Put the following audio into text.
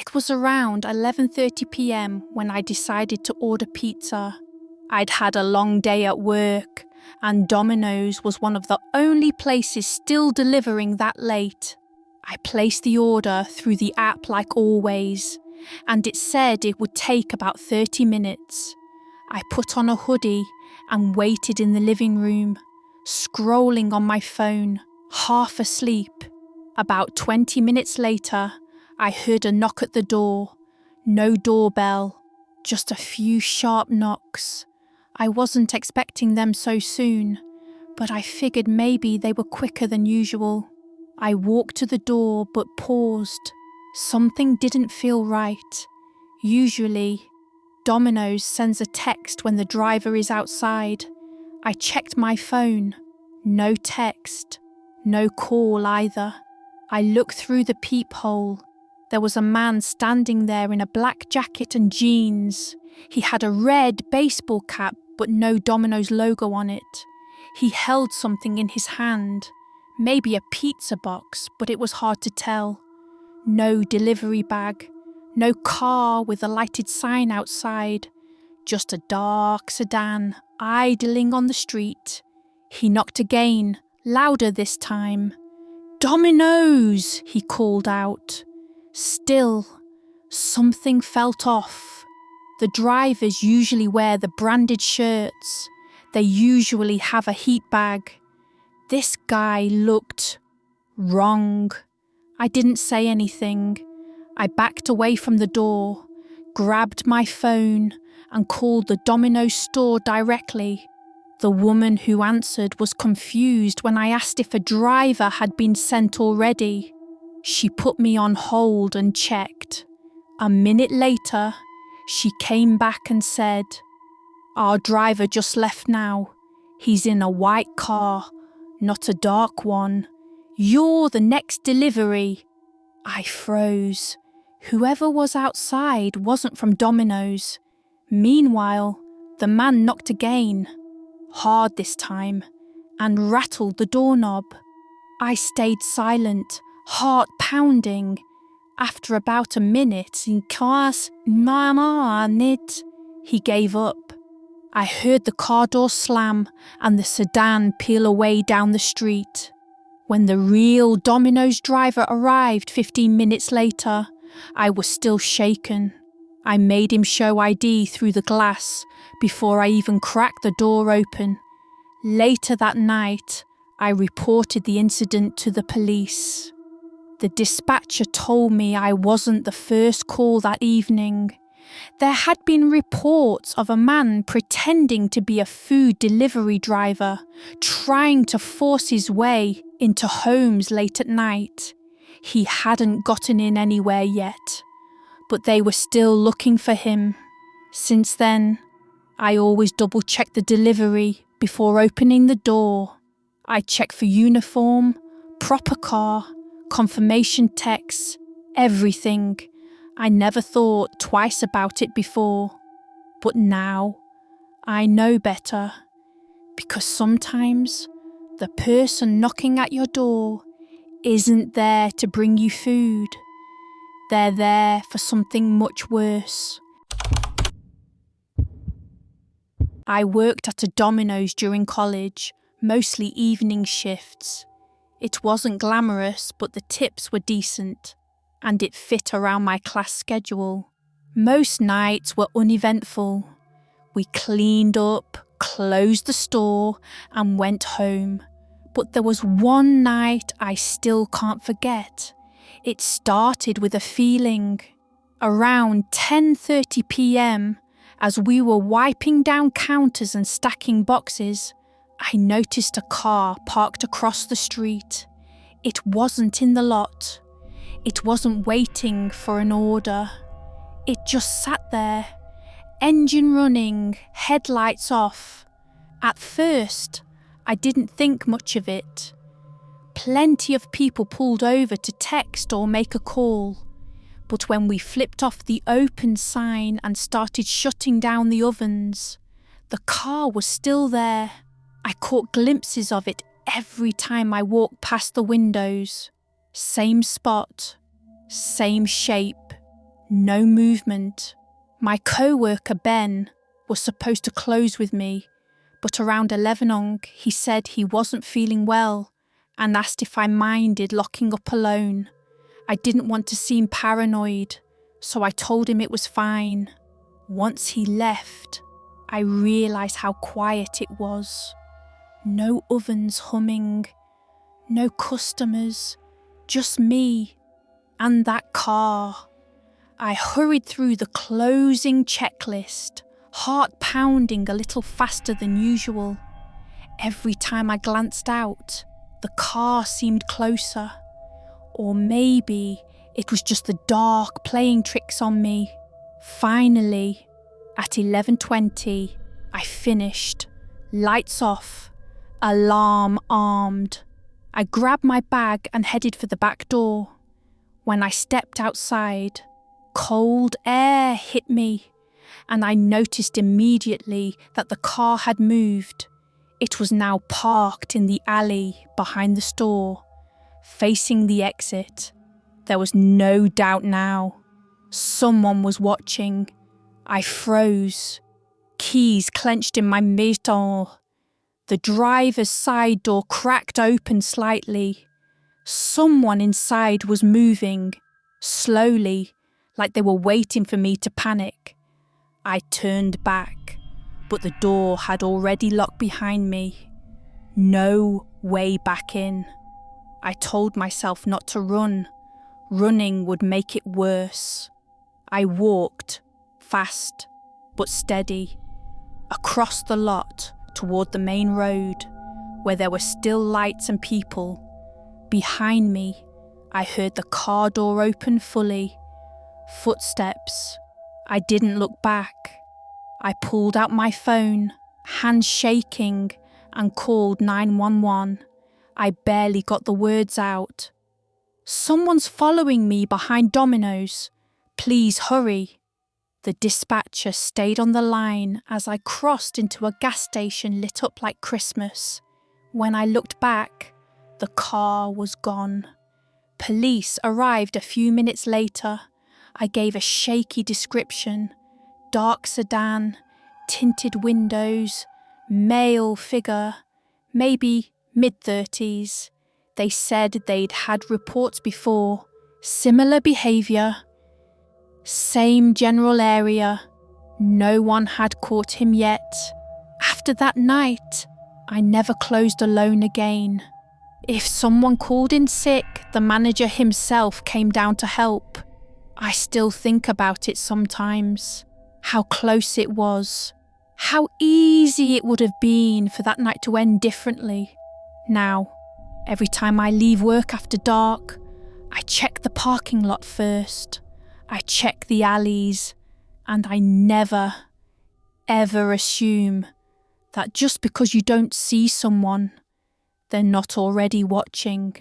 It was around 11:30 p.m. when I decided to order pizza. I'd had a long day at work, and Domino's was one of the only places still delivering that late. I placed the order through the app like always, and it said it would take about 30 minutes. I put on a hoodie and waited in the living room, scrolling on my phone, half asleep. About 20 minutes later, I heard a knock at the door. No doorbell, just a few sharp knocks. I wasn't expecting them so soon, but I figured maybe they were quicker than usual. I walked to the door but paused. Something didn't feel right. Usually, Domino's sends a text when the driver is outside. I checked my phone. No text. No call either. I looked through the peephole. There was a man standing there in a black jacket and jeans. He had a red baseball cap but no Domino's logo on it. He held something in his hand. Maybe a pizza box, but it was hard to tell. No delivery bag. No car with a lighted sign outside. Just a dark sedan idling on the street. He knocked again, louder this time. "Domino's!" he called out. Still, something felt off. The drivers usually wear the branded shirts. They usually have a heat bag. This guy looked wrong. I didn't say anything. I backed away from the door, grabbed my phone, and called the Domino store directly. The woman who answered was confused when I asked if a driver had been sent already. She put me on hold and checked. A minute later, she came back and said, "Our driver just left now. He's in a white car, not a dark one. You're the next delivery." I froze. Whoever was outside wasn't from Domino's. Meanwhile, the man knocked again, hard this time, and rattled the doorknob. I stayed silent, heart pounding. After about a minute, he gave up. I heard the car door slam and the sedan peel away down the street. When the real Domino's driver arrived 15 minutes later, I was still shaken. I made him show ID through the glass before I even cracked the door open. Later that night, I reported the incident to the police. The dispatcher told me I wasn't the first call that evening. There had been reports of a man pretending to be a food delivery driver, trying to force his way into homes late at night. He hadn't gotten in anywhere yet, but they were still looking for him. Since then, I always double-check the delivery before opening the door. I check for uniform, proper car, confirmation texts, everything. I never thought twice about it before, but now I know better, because sometimes the person knocking at your door isn't there to bring you food. They're there for something much worse. I worked at a Domino's during college, mostly evening shifts. It wasn't glamorous, but the tips were decent, and it fit around my class schedule. Most nights were uneventful. We cleaned up, closed the store, and went home. But there was one night I still can't forget. It started with a feeling. Around 10:30 p.m, as we were wiping down counters and stacking boxes, I noticed a car parked across the street. It wasn't in the lot. It wasn't waiting for an order. It just sat there, engine running, headlights off. At first, I didn't think much of it. Plenty of people pulled over to text or make a call. But when we flipped off the open sign and started shutting down the ovens, the car was still there. I caught glimpses of it every time I walked past the windows. Same spot, same shape, No movement. My co-worker Ben was supposed to close with me, but around 11 he said he wasn't feeling well and asked if I minded locking up alone. I didn't want to seem paranoid, so I told him it was fine. Once he left, I realised how quiet it was. No ovens humming, no customers, just me and that car. I hurried through the closing checklist, heart pounding a little faster than usual. Every time I glanced out, the car seemed closer. Or maybe it was just the dark playing tricks on me. Finally, at 11:20, I finished. Lights off, alarm armed. I grabbed my bag and headed for the back door. When I stepped outside, cold air hit me, and I noticed immediately that the car had moved. It was now parked in the alley behind the store, facing the exit. There was no doubt now. Someone was watching. I froze, keys clenched in my middle. The driver's side door cracked open slightly. Someone inside was moving, slowly, like they were waiting for me to panic. I turned back, but the door had already locked behind me. No way back in. I told myself not to run. Running would make it worse. I walked, fast but steady, across the lot toward the main road, where there were still lights and people. Behind me, I heard the car door open fully. Footsteps. I didn't look back. I pulled out my phone, hands shaking, and called 911. I barely got the words out. Someone's following me behind Domino's. Please hurry. The dispatcher stayed on the line as I crossed into a gas station lit up like Christmas. When I looked back, the car was gone. Police arrived a few minutes later. I gave a shaky description. Dark sedan, tinted windows, male figure, maybe mid-30s. They said they'd had reports before. Similar behaviour. Same general area. No one had caught him yet. After that night, I never closed alone again. If someone called in sick, the manager himself came down to help. I still think about it sometimes. How close it was. How easy it would have been for that night to end differently. Now, every time I leave work after dark, I check the parking lot first. I check the alleys, and I never, ever assume that just because you don't see someone, they're not already watching.